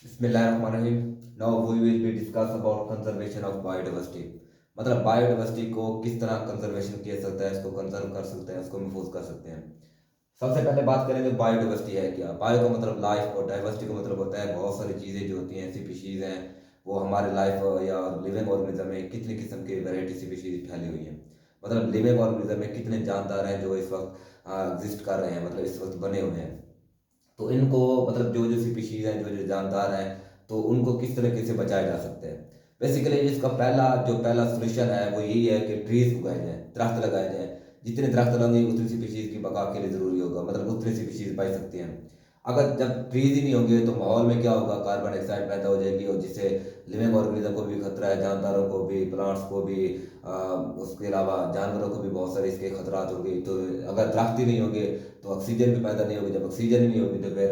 Bismillahirrahmanirrahim. Now we will be discuss about conservation of biodiversity. मतलब biodiversity को किस तरह कंजर्वेशन किया सकता है, इसको कंजर्व कर सकते हैं, इसको महफूज कर सकते हैं। सबसे पहले बात करेंगे बायोडाइवर्सिटी है क्या। बायो का मतलब लाइफ और डाइवर्सिटी का मतलब होता है बहुत सारी चीज़ें जो होती हैं, स्पीशीज़ हैं, वो हमारे लाइफ या लिविंग ऑर्गेनिज्म में कितनी किस्म की वैरायटी स्पीशीज फैली हुई हैं। मतलब लिविंग ऑर्गेनिज्म में कितने जानदार हैं जो इस वक्त एग्जिस्ट कर रहे हैं, मतलब इस वक्त बने हुए हैं। तो इनको मतलब जो जो स्पीशीज हैं, जो जो जानदार हैं, तो उनको किस तरीके से बचाया जा सकता है। बेसिकली इसका पहला सोल्यूशन है वो यही है कि ट्रीज उगाए जाएँ, दरख्त लगाए जाएँ। जितने दरख्त लगाएंगे उतनी स्पीशीज की बका के लिए ज़रूरी होगा, मतलब उतनी स्पीशीज बच सकती हैं। अगर जब ट्रीज ही नहीं होंगे तो माहौल में क्या होगा, कार्बन डाइऑक्साइड पैदा हो जाएगी और जिससे लिविंग ऑर्गेनिज्म को भी खतरा है, जानदारों को भी, प्लांट्स को भी, उसके अलावा जानवरों को भी बहुत सारे इसके खतरात होंगे। तो अगर दरख्त ही नहीं होंगे तो ऑक्सीजन भी पैदा नहीं होगी, जब ऑक्सीजन नहीं होगी तो फिर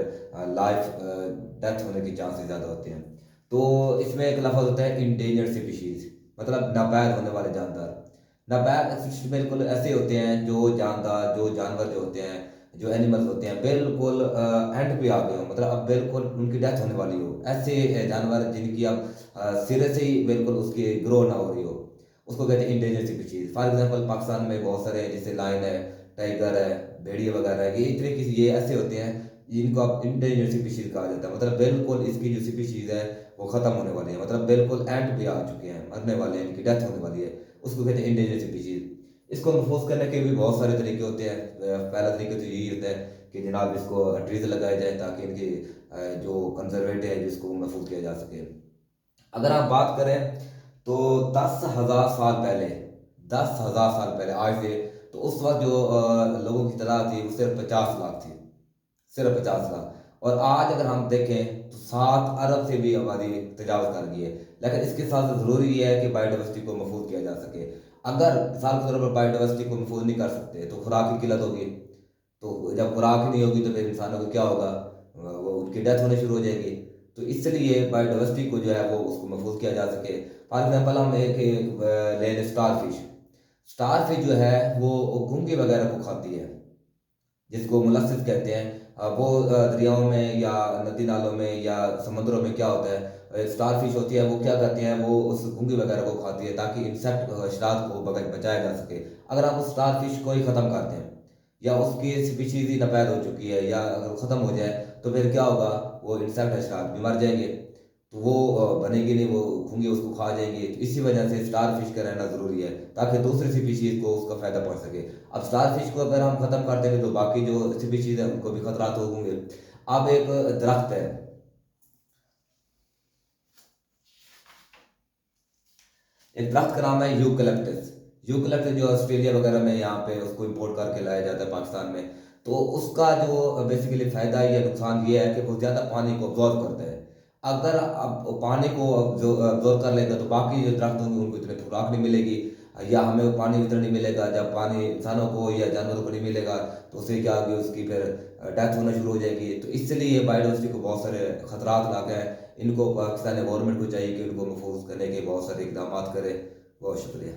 लाइफ डेथ होने के चांसेस ज़्यादा होते हैं। तो इसमें एक लफ्ज़ होता है इंडेंजर्ड स्पीशीज, मतलब नापैद होने वाले जानदार। नापैद बिल्कुल ऐसे होते हैं जो जानदार, जो जानवर जो होते हैं, जो एनिमल्स होते हैं बिल्कुल एंड पे आ गए हो, मतलब अब बिल्कुल उनकी डेथ होने वाली हो, ऐसे जानवर जिनकी अब सिरे से ही बिल्कुल उसकी ग्रो ना हो रही हो, उसको कहते हैं endangered species. For example Pakistan में बहुत सारे हैं, जैसे लायन है, टाइगर है, भेड़िए वगैरह है, ये इतने किसी ये ऐसे होते हैं जिनको आप इंडेंजर्ड स्पीशीज कहा जाता है। मतलब बिल्कुल इसकी जो स्पीशीज है वो खत्म होने वाली है, मतलब बिल्कुल एंड पे आ चुके हैं, मरने वाले हैं, इनकी डेथ होने वाली है, उसको कहते हैं इंडेंजर्ड स्पीशीज। इसको महफूज करने के भी बहुत सारे तरीके होते हैं। पहला तरीका तो यही होता है कि जनाब इसको ट्रीज लगाए जाए ताकि इनकी जो कंजर्वेटिव है जिसको महफूज किया जा सके। अगर आप बात करें तो 10,000 साल पहले, 10,000 साल पहले आज से, तो उस वक्त जो लोगों की तादाद थी वो सिर्फ 50 लाख थी, सिर्फ 50 लाख। और आज अगर हम देखें तो 7 अरब से भी आबादी तजावज़ कर गई है। लेकिन इसके साथ ज़रूरी ये है कि बायोडाइवर्सिटी को महफूज किया जा सके। अगर मिसाल के तौर पर बायोडाइवर्सिटी को महफूज नहीं कर सकते तो खुराक की किल्लत होगी। तो जब खुराक ही नहीं होगी तो फिर इंसानों को क्या होगा, वो उनकी डेथ होनी शुरू हो जाएगी। तो इसलिए बायोडाइवर्सिटी को जो है वो उसको महफूज किया जा सके। फॉर एग्जाम्पल हम एक ले लें स्टार फिश। स्टार फिश जो है वो घोंघे वगैरह को खाती है, जिसको मोलस्किस कहते हैं। वो दरियाओं में या नदी नालों में या समुद्रों में क्या होता है, स्टार फिश होती है, वो क्या करती हैं, वो उस घोंघे वगैरह को खाती है ताकि इंसेक्ट अशरात को बचाया जा सके। अगर आप उस स्टार फिश को ही ख़त्म कर दें या उसकी स्पीशीज ही नपैद हो चुकी है या अगर वो ख़त्म हो जाए तो फिर क्या होगा, वो इंसेक्ट अशरात भी मर जाएंगे। तो वो बनेगी नहीं, वो घोंघे उसको खा जाएंगे। तो इसी वजह से स्टार फिश का रहना ज़रूरी है ताकि दूसरी स्पीशीज़ को उसका फ़ायदा पहुंच सके। अब स्टार फिश को अगर हम ख़त्म कर देंगे तो बाकी जो स्पीशीज़ है उनको भी खतरात होंगे। अब एक दरख्त है, एक दरख्त का नाम है यूकलिप्टस। यूकलिप्टस जो ऑस्ट्रेलिया वगैरह में यहाँ पे उसको इंपोर्ट करके लाया जाता है पाकिस्तान में। तो उसका जो बेसिकली फ़ायदा या नुकसान ये है कि वो ज़्यादा पानी को अब्जॉर्ब करता है। अगर अब पानी को जो अब्जॉर्ब कर लेगा तो बाकी जो दरख्त होंगे उनको इतनी खुराक नहीं मिलेगी या हमें वो पानी इतना नहीं मिलेगा। जब पानी इंसानों को या जानवरों को नहीं मिलेगा तो उससे क्या होगी, उसकी फिर डेथ होना शुरू हो जाएगी। तो इसलिए बायोडाइवर्सिटी को बहुत सारे खतरात लाके हैं। इनको पाकिस्तानी गवर्नमेंट को चाहिए कि इनको महफूज करने के बहुत सारे इकदाम करे। बहुत शुक्रिया।